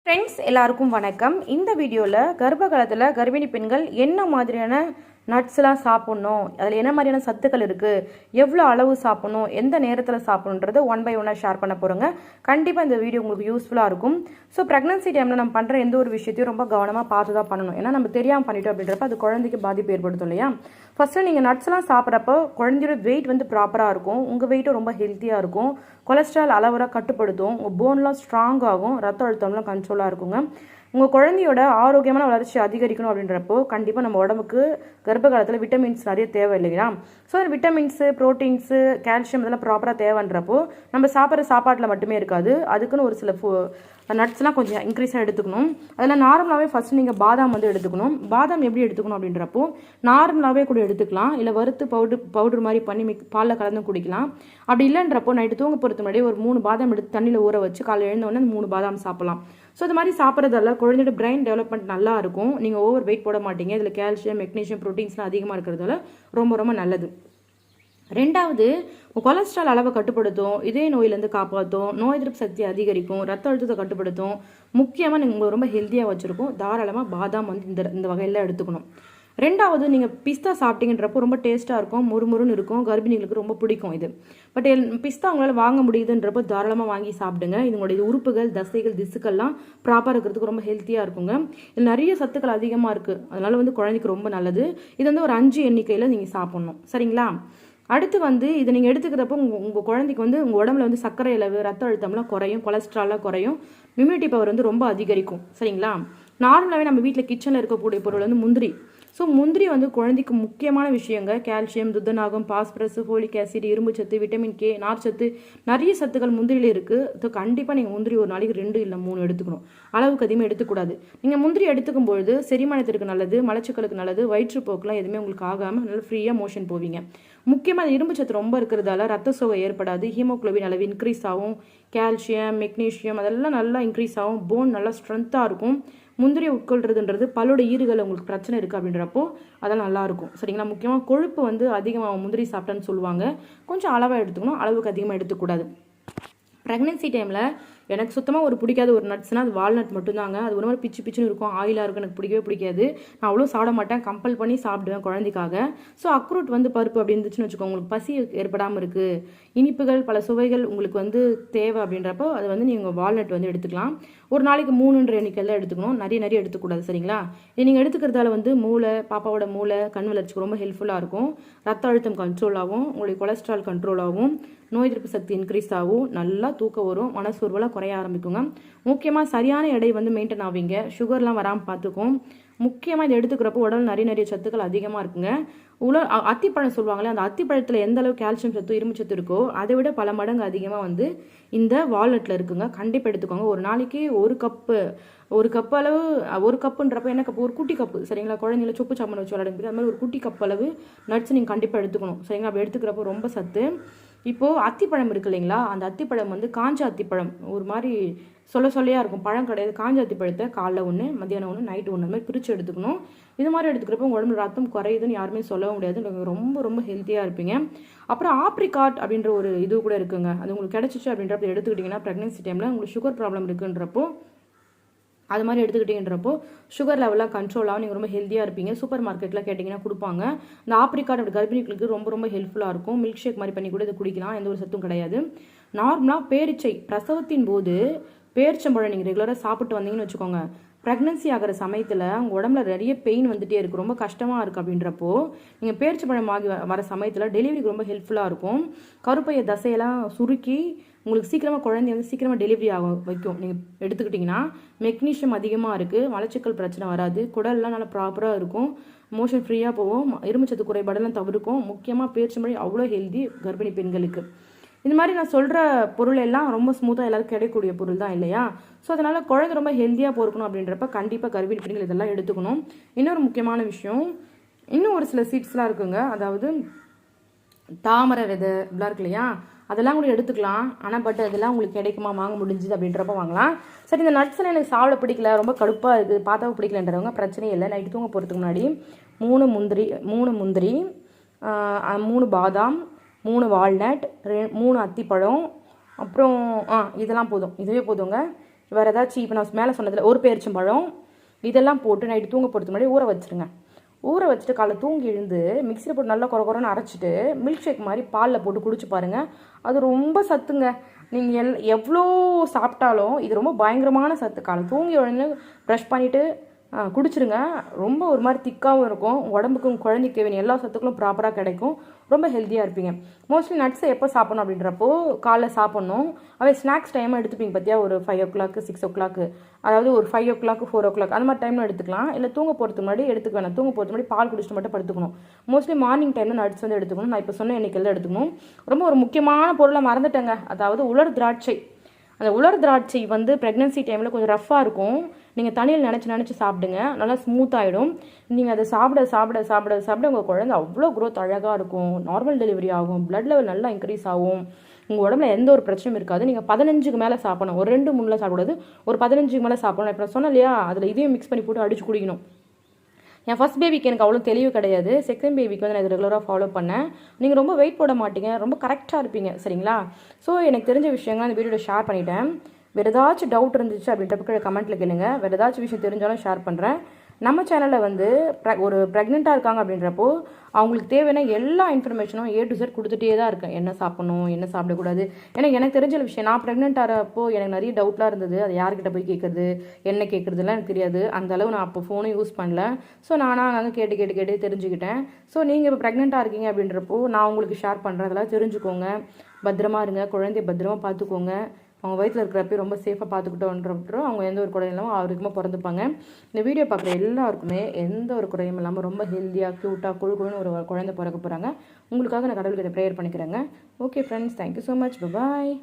Friends எல்லாருக்கும் வணக்கம். இந்த வீடியோவில் கர்ப்ப காலத்தில் கர்ப்பிணி பெண்கள் என்ன மாதிரியான நட்ஸ்லாம் சாப்பிட்ணும், அதில் என்ன மாதிரியான சத்துக்கள் இருக்குது, எவ்வளோ அளவு சாப்பிட்ணும், எந்த நேரத்தில் சாப்பிட்ணுன்றது ஒன் பை ஒன்னாக ஷேர் பண்ண போகிறோங்க. கண்டிப்பாக இந்த வீடியோ உங்களுக்கு யூஸ்ஃபுல்லாக இருக்கும். ஸோ ப்ரெக்னன்சி டைமில் நம்ம பண்ணுற எந்த ஒரு விஷயத்தையும் ரொம்ப கவனமாக பார்த்து தான் பண்ணணும். ஏன்னா நம்ம தெரியாமல் பண்ணிட்டோம் அப்படின்றப்ப அது குழந்தைக்கு பாதிப்பு ஏற்படுத்தும் இல்லையா. ஃபஸ்ட்டு நீங்கள் நட்ஸ்லாம் சாப்பிட்றப்போ குழந்தையோட வெயிட் வந்து ப்ராப்பராக இருக்கும், உங்கள் வெயிட்டும் ரொம்ப ஹெல்த்தியாக இருக்கும், கொலஸ்ட்ரால் அளவராக கட்டுப்படுத்தும், உங்கள் போன்லாம் ஸ்ட்ராங் ஆகும், ரத்த அழுத்தம்லாம் கண்ட்ரோலாக இருக்குங்க. உங்கள் குழந்தையோட ஆரோக்கியமான வளர்ச்சி அதிகரிக்கணும் அப்படின்றப்போ கண்டிப்பாக நம்ம உடம்புக்கு கர்ப்ப காலத்தில் விட்டமின்ஸ் நிறைய தேவை இல்லைங்களா. ஸோ விட்டமின்ஸு, ப்ரோட்டீன்ஸு, கால்சியம் இதெல்லாம் ப்ராப்பராக தேவைன்றப்போ நம்ம சாப்பிட்ற சாப்பாட்டில் மட்டுமே இருக்காது, அதுக்குன்னு ஒரு சில நட்ஸ்லாம் கொஞ்சம் இன்க்ரீஸாக எடுத்துக்கணும். அதில் நார்மலாகவே ஃபஸ்ட்டு நீங்கள் பாதாம் வந்து எடுத்துக்கணும். பாதாம் எப்படி எடுத்துக்கணும் அப்படின்றப்போ நார்மலாகவே கூட எடுத்துக்கலாம், இல்லை வறுத்து பவுடர் மாதிரி பண்ணி பாலில் கலந்து குடிக்கலாம். அப்படி இல்லைன்றப்போ நைட்டு தூங்க போகிறதுக்கு முன்னாடி ஒரு 3 பாதாம் எடுத்து தண்ணியில் ஊற வச்சு காலையில் எழுந்தோடனே அந்த 3 பாதாம் சாப்பிடலாம். ஸோ இது மாதிரி சாப்பிட்றதால குழந்தையோட பிரெயின் டெவலப்மெண்ட் நல்லா இருக்கும், நீங்கள் ஓவர் வெயிட் போட மாட்டீங்க. இதில் கால்சியம், மெக்னீஷியம், ப்ரோட்டீன்ஸ்லாம் அதிகமாக இருக்கிறதால ரொம்ப ரொம்ப நல்லது. ரெண்டாவது, கொலஸ்ட்ரால் அளவை கட்டுப்படுத்தும், இதய நோயிலேருந்து காப்பாற்றும், நோய் எதிர்ப்பு சக்தி அதிகரிக்கும், ரத்த அழுத்தத்தை கட்டுப்படுத்தும், முக்கியமாக நீங்கள் ரொம்ப ஹெல்த்தியாக வச்சுருக்கோம். தாராளமாக பாதாம் வந்து இந்த வகையில் எடுத்துக்கணும். ரெண்டாவது, நீங்கள் பிஸ்தா சாப்பிட்டீங்கன்றப்போ ரொம்ப டேஸ்ட்டாக இருக்கும், முறுமுறுன்னு இருக்கும், கர்ப்பிணிகளுக்கு ரொம்ப பிடிக்கும் இது. பட் பிஸ்தா உங்களால் வாங்க முடியுதுன்றப்போ தாராளமாக வாங்கி சாப்பிடுங்க. இதனுடைய உறுப்புகள், தசைகள், திசுக்கள்லாம் ப்ராப்பராக இருக்கிறதுக்கு ரொம்ப ஹெல்த்தியாக இருக்குங்க. இதில் நிறைய சத்துக்கள் அதிகமாக இருக்குது, அதனால் வந்து குழந்தைக்கு ரொம்ப நல்லது. இது வந்து ஒரு 5 எண்ணிக்கையில் நீங்கள் சாப்பிட்ணும், சரிங்களா. அடுத்து வந்து இதை நீங்கள் எடுத்துக்கிறப்போ உங்கள் குழந்தைக்கு வந்து உங்கள் உடம்புல வந்து சர்க்கரை அளவு, ரத்த அழுத்தம்லாம் குறையும், கொலஸ்ட்ராலாக குறையும், இம்யூனிட்டி பவர் வந்து ரொம்ப அதிகரிக்கும், சரிங்களா. நார்மலாகவே நம்ம வீட்டில் கிச்சனில் இருக்கக்கூடிய பொருள் வந்து முந்திரி. ஸோ முந்திரி வந்து குழந்தைக்கு முக்கியமான விஷயங்க. கால்சியம், துத்தநாகம், பாஸ்பரஸ், ஃபோலிக் ஆசிட், இரும்பு சத்து, விட்டமின் கே, நார்ச்சத்து, நிறைய சத்துக்கள் முந்திரியில் இருக்குது. ஸோ கண்டிப்பாக நீங்கள் முந்திரி ஒரு நாளைக்கு 2 இல்லை 3 எடுத்துக்கணும், அளவுக்கு அதிகமாக எடுத்துக்கூடாது. நீங்கள் முந்திரி எடுத்துக்கும் பொழுது செரிமானத்திற்கு நல்லது, மலச்சிக்கலுக்கு நல்லது, வயிற்றுப்போக்கெலாம் எதுவுமே உங்களுக்கு ஆகாமல் நல்லா ஃப்ரீயாக மோஷன் போவீங்க. முக்கியமாக இரும்பு சத்து ரொம்ப இருக்கிறதால ரத்த சோகை ஏற்படாது, ஹீமோக்ளோபின் அளவு இன்க்ரீஸ் ஆகும், கால்சியம், மெக்னீஷியம் அதெல்லாம் நல்லா இன்க்ரீஸ் ஆகும், போன் நல்லா ஸ்ட்ரென்த்தாக இருக்கும். முந்திரியை உட்கொள்றதுன்றது பல்லோட ஈறுகள் உங்களுக்கு பிரச்சனை இருக்குது அப்படின்றப்போ அதெல்லாம் நல்லாயிருக்கும், சரிங்களா. முக்கியமாக கொழுப்பு வந்து அதிகமாக முந்திரி சாப்பிட்டேன்னு சொல்லுவாங்க, கொஞ்சம் அளவாக எடுத்துக்கணும், அளவுக்கு அதிகமாக எடுத்துக்கூடாது. ப்ரெக்னென்சி டைமில் எனக்கு சுத்தமாக ஒரு பிடிக்காத ஒரு நட்ஸ்னால் அது வால்நட் மட்டும்தாங்க. அது ஒரு மாதிரி பிச்சு பிச்சுன்னு இருக்கும், ஆயிலாக இருக்கும், எனக்கு பிடிக்கவே பிடிக்காது. நான் அவ்வளோ சாப்பிட மாட்டேன், கம்பல் பண்ணி சாப்பிடுவேன் குழந்தைக்காக. ஸோ அக்ரூட் வந்து பருப்பு அப்படி இருந்துச்சுன்னு வச்சுக்கோங்க, உங்களுக்கு பசி ஏற்படாமல் இருக்குது, இனிப்புகள் பல சுவைகள் உங்களுக்கு வந்து தேவை அப்படின்றப்போ அது வந்து நீங்கள் வால்நட் வந்து எடுத்துக்கலாம். ஒரு நாளைக்கு 3 எண்ணிக்கையில் எடுத்துக்கணும், நிறைய எடுத்துக்கூடாது, சரிங்களா. இது நீங்கள் எடுத்துக்கிறதால வந்து மூளை, பாப்பாவோட மூளை, கண் வளர்ச்சிக்கு ரொம்ப ஹெல்ப்ஃபுல்லாக இருக்கும், ரத்த அழுத்தம் கண்ட்ரோல் ஆகும், உங்களுடைய கொலஸ்ட்ரால் கண்ட்ரோல் ஆகும், நோய் எதிர்ப்பு சக்தி இன்க்ரீஸ் ஆகும், நல்லா தூக்கம் வரும், மனசோர்வெல்லாம் குறைய ஆரம்பிக்குங்க. முக்கியமாக சரியான எடை வந்து மெயின்டைன் ஆவீங்க, சுகர்லாம் வராமல் பார்த்துக்கும். முக்கியமாக இதை எடுத்துக்கிறப்போ உடல் நிறைய சத்துக்கள் அதிகமாக இருக்குங்க. அத்திப்பழம் சொல்லுவாங்களே, அந்த அத்திப்பழத்தில் எந்த அளவு கால்சியம் சத்து, இரும்பு சத்து இருக்கோ அதை விட பல மடங்கு அதிகமாக வந்து இந்த வால்நட்டில் இருக்குங்க. கண்டிப்பாக எடுத்துக்கோங்க. ஒரு நாளைக்கு ஒரு கப்பு அளவு, ஒரு கப்புன்றப்ப என்ன கப்பு, ஒரு குட்டி கப்பு, சரிங்களா. குழந்தைங்கள சொப்பு சாமன் வச்சு விளையாடுங்க, அது மாதிரி ஒரு குட்டி கப்பு அளவு நட்ஸ் நீங்கள் கண்டிப்பாக எடுத்துக்கணும், சரிங்களா. அப்படி எடுத்துக்கிறப்போ ரொம்ப சத்து. இப்போது அத்திப்பழம் இருக்குது இல்லைங்களா, அந்த அத்திப்பழம் வந்து காஞ்ச அத்திப்பழம் ஒரு மாதிரி சொல்லையாக இருக்கும், பழம் கிடையாது. காஞ்ச அத்திப்பழத்தை காலைல 1, மத்தியானம் 1, நைட்டு 1 மாதிரி பிரித்து எடுத்துக்கணும். இது மாதிரி எடுத்துக்கிறப்போ உங்கள் உடம்புல ரத்தம் குறையுதுன்னு யாருமே சொல்லவும் முடியாது, நீங்கள் ரொம்ப ரொம்ப ஹெல்த்தியாக இருப்பீங்க. அப்புறம் ஆப்ரிகாட் அப்படின்ற ஒரு இது கூட இருக்குங்க, அது உங்களுக்கு கிடச்சிச்சு அப்படின்றப்ப எடுத்துக்கிட்டிங்கன்னா ப்ரெக்னென்சி டைமில் உங்களுக்கு சுகர் ப்ராப்ளம் இருக்குன்றப்போ அது மாதிரி எடுத்துக்கிட்டீங்கன்றப்போ சுகர் லெவலாக கண்ட்ரோல் ஆகும், நீங்கள் ரொம்ப ஹெல்த்தியாக இருப்பீங்க. சூப்பர் மார்க்கெட்டில் கேட்டிங்கன்னா கொடுப்பாங்க. இந்த ஆப்ரிகாட் அப்படி கர்ப்பிணிகளுக்கு ரொம்ப ரொம்ப ஹெல்ப்ஃபுல்லாக இருக்கும். மில்க் ஷேக் மாதிரி பண்ணி கூட இதை குடிக்கலாம், எந்த ஒரு சத்தும் கிடையாது. நார்மலாக பேரிச்சை பிரசவத்தின் போது பேரிச்சம்பழம் நீங்கள் ரெகுலராக சாப்பிட்டு வந்தீங்கன்னு வச்சுக்கோங்க, ப்ரெக்னன்சி ஆகிற சமயத்தில் உங்கள் உடம்புல நிறைய பெயின் வந்துகிட்டே இருக்குது, ரொம்ப கஷ்டமாக இருக்குது அப்படின்றப்போ நீங்கள் பேரிச்சம்பழம் ஆகி வர சமயத்தில் டெலிவரிக்கு ரொம்ப ஹெல்ப்ஃபுல்லாக இருக்கும். கருப்பைய தசையெல்லாம் சுருக்கி உங்களுக்கு சீக்கிரமாக குழந்தை வந்து சீக்கிரமாக டெலிவரி ஆக வைக்கும். நீங்கள் எடுத்துக்கிட்டிங்கன்னா மெக்னீஷியம் அதிகமாக இருக்குது, மலச்சிக்கல் பிரச்சனை வராது, குடல்லாம் நல்லா ப்ராப்பராக இருக்கும், மோஷன் ஃப்ரீயாக போகும், இரும்புச்சத்து குறைபாடெல்லாம் தவிர்க்கும். முக்கியமாக பேரிச்சம்பழம் அவ்வளோ ஹெல்தி கர்ப்பிணி பெண்களுக்கு. இந்த மாதிரி நான் சொல்கிற பொருள் எல்லாம் ரொம்ப ஸ்மூத்தாக எல்லாருக்கும் கிடைக்கக்கூடிய பொருள் தான் இல்லையா. ஸோ அதனால் குழந்தை ரொம்ப ஹெல்த்தியாக போஇருக்கணும் அப்படின்றப்ப கண்டிப்பாக கர்ப்பிணி பெண்கள் இதெல்லாம் எடுத்துக்கணும். இன்னொரு முக்கியமான விஷயம், இன்னும் ஒரு சில சீட்ஸ்லாம் இருக்குங்க, அதாவது தாமரை விதை இப்படிலாம் இருக்கு இல்லையா, அதெல்லாம் கூட எடுத்துக்கலாம். ஆனால் பட் அதெல்லாம் உங்களுக்கு கிடைக்குமா, வாங்க முடிஞ்சுது அப்படின்றப்ப வாங்கலாம். சரி, இந்த நட்ஸ்லாம் எனக்கு சாப்பிட பிடிக்கல, ரொம்ப கடுப்பாக இருக்குது, பார்த்தாவும் பிடிக்கலன்றவங்க பிரச்சனையே இல்லை. நைட்டு தூங்க போகிறதுக்கு முன்னாடி 3 முந்திரி, 3 பாதாம், 3 வால்நட், 3 அத்திப்பழம், அப்புறம் இதெல்லாம் போதும், இதுவே போதுங்க. வேறு ஏதாச்சும் இப்போ நான் மேலே சொன்னதில் ஒரு பேரிச்சம்பழம் இதெல்லாம் போட்டு நைட்டு தூங்க போகிறதுக்கு முன்னாடி ஊற வச்சுருங்க. ஊற வச்சுட்டு காலைல தூங்கி எழுந்து மிக்சியில் போட்டு நல்லா குறன்னு அரைச்சிட்டு மில்க் ஷேக் மாதிரி பாலில் போட்டு குடிச்சு பாருங்கள். அது ரொம்ப சத்துங்க. நீங்கள் எவ்வளோ சாப்பிட்டாலும் இது ரொம்ப பயங்கரமான சத்து. காலைல தூங்கி எழுந்து ப்ரஷ் பண்ணிவிட்டு குடிச்சிருங்க. ரொம்ப ஒரு மாதிரி திக்காகவும் இருக்கும். உடம்புக்கும் குழந்தைக்கு தேவையான எல்லா சத்துக்களும் ப்ராப்பராக கிடைக்கும். ரொம்ப ஹெல்த்தியாக இருப்பீங்க. மோஸ்ட்லி நட்ஸை எப்போ சாப்பிடணும் அப்படின்றப்போ காலைல சாப்பிட்ணும். அதே ஸ்நாக்ஸ் டைமாக எடுத்துப்பீங்க பார்த்தியா, ஒரு 5 o'clock 6 o'clock, அதாவது ஒரு 5 o'clock 4 o'clock அந்த மாதிரி டைமில் எடுத்துக்கலாம். இல்லை தூங்க போகிறதுக்கு முன்னாடி எடுத்துக்க வேணாம். தூங்க போகிறதுக்கு முன்னாடி பால் குடிச்சிட்டு மட்டும் படுத்துக்கணும். மோஸ்ட்லி மார்னிங் டைமில் நட்ஸ் வந்து எடுத்துக்கணும். நான் இப்போ சொன்ன எண்ணிக்கையில் எடுத்துக்கணும். ரொம்ப ஒரு முக்கியமான பொருளை மறந்துட்டேங்க, அதாவது உலர் திராட்சை. அந்த உலர் திராட்சை வந்து ப்ரெக்னன்சி டைமில் கொஞ்சம் ரஃப்பாக இருக்கும். நீங்கள் தண்ணியில் நினச்சி சாப்பிடுங்க, நல்லா ஸ்மூத் ஆகிடும். நீங்கள் அதை சாப்பிட உங்கள் குழந்தை அவ்வளோ க்ரோத் அழகாக இருக்கும். நார்மல் டெலிவரி ஆகும். பிளட் லெவல் நல்லா இன்க்ரீஸ் ஆகும். உங்கள் உடம்புல எந்த ஒரு பிரச்சனையும் இருக்காது. நீங்கள் 15க்கு மேலே சாப்பிடணும். ஒரு 2 3 சாப்பிடக்கூடாது, ஒரு 15க்கு மேலே சாப்பிடணும். இப்போ நான் சொன்னேன் இல்லையா, அதில் இதையும் மிக்ஸ் பண்ணி போட்டு அடிச்சு குடிக்கணும். என் ஃபஸ்ட் பேபிக்கு எனக்கு அவ்வளோ தெளிவு கிடையாது. செகண்ட் பேபிக்கு வந்து நான் இது ரெகுலராக ஃபாலோ பண்ணேன். நீங்கள் ரொம்ப வெயிட் போட மாட்டீங்க, ரொம்ப கரெக்டாக இருப்பீங்க. சரிங்களா? ஸோ எனக்கு தெரிஞ்ச விஷயங்கள் அந்த வீடியோவில் ஷேர் பண்ணிட்டேன். வேறு ஏதாச்சும் டவுட் இருந்துச்சு அப்படின்றப்ப கமெண்ட்டில் கேளுங்க. வேறு ஏதாச்சும் விஷயம் தெரிஞ்சாலும் ஷேர் பண்ணுறேன். நம்ம சேனலில் வந்து ஒரு ப்ரெக்னெண்ட்டாக இருக்காங்க அப்படின்றப்போ அவங்களுக்கு தேவையான எல்லா இன்ஃபர்மேஷனும் A to Z கொடுத்துட்டே தான் இருக்கேன். என்ன சாப்பிடணும், என்ன சாப்பிடக்கூடாது. ஏன்னா எனக்கு தெரிஞ்ச விஷயம், நான் ப்ரெக்னென்ட் ஆகிறப்போ எனக்கு நிறைய டவுட்லாம் இருந்தது. அது யார்கிட்ட போய் கேட்குறது, என்ன கேட்குறதுலாம் எனக்கு தெரியாது. அந்த அளவு நான் அப்போ ஃபோனும் யூஸ் பண்ணல. ஸோ நானாக அங்கே கேட்டு தெரிஞ்சுக்கிட்டேன். ஸோ நீங்கள் இப்போ ப்ரெக்னெண்ட்டாக இருக்கீங்க அப்படின்றப்போ நான் உங்களுக்கு ஷேர் பண்ணுறேன். அதெல்லாம் தெரிஞ்சுக்கோங்க. பத்திரமா இருங்க. குழந்தைய பத்திரமா பார்த்துக்கோங்க. அவங்க வயிற்றில் இருக்கிறப்ப ரொம்ப சேஃபாக பார்த்துக்கிட்டோன்றப்போ அவங்க எந்த ஒரு குறையும் இல்லாமல் ஆரோக்கியமாக பிறந்துப்பாங்க. இந்த வீடியோ பார்க்குற எல்லாருக்குமே எந்த ஒரு குறையும் இல்லாமல் ரொம்ப ஹெல்த்தியாக க்யூட்டாக குழுன்னு ஒரு குழந்தை பிறக்க போகிறாங்க. உங்களுக்காக நான் கடவுள்கிட்ட ப்ரேயர் பண்ணிக்கிறேங்க. Okay friends, thank you so much. பாய்.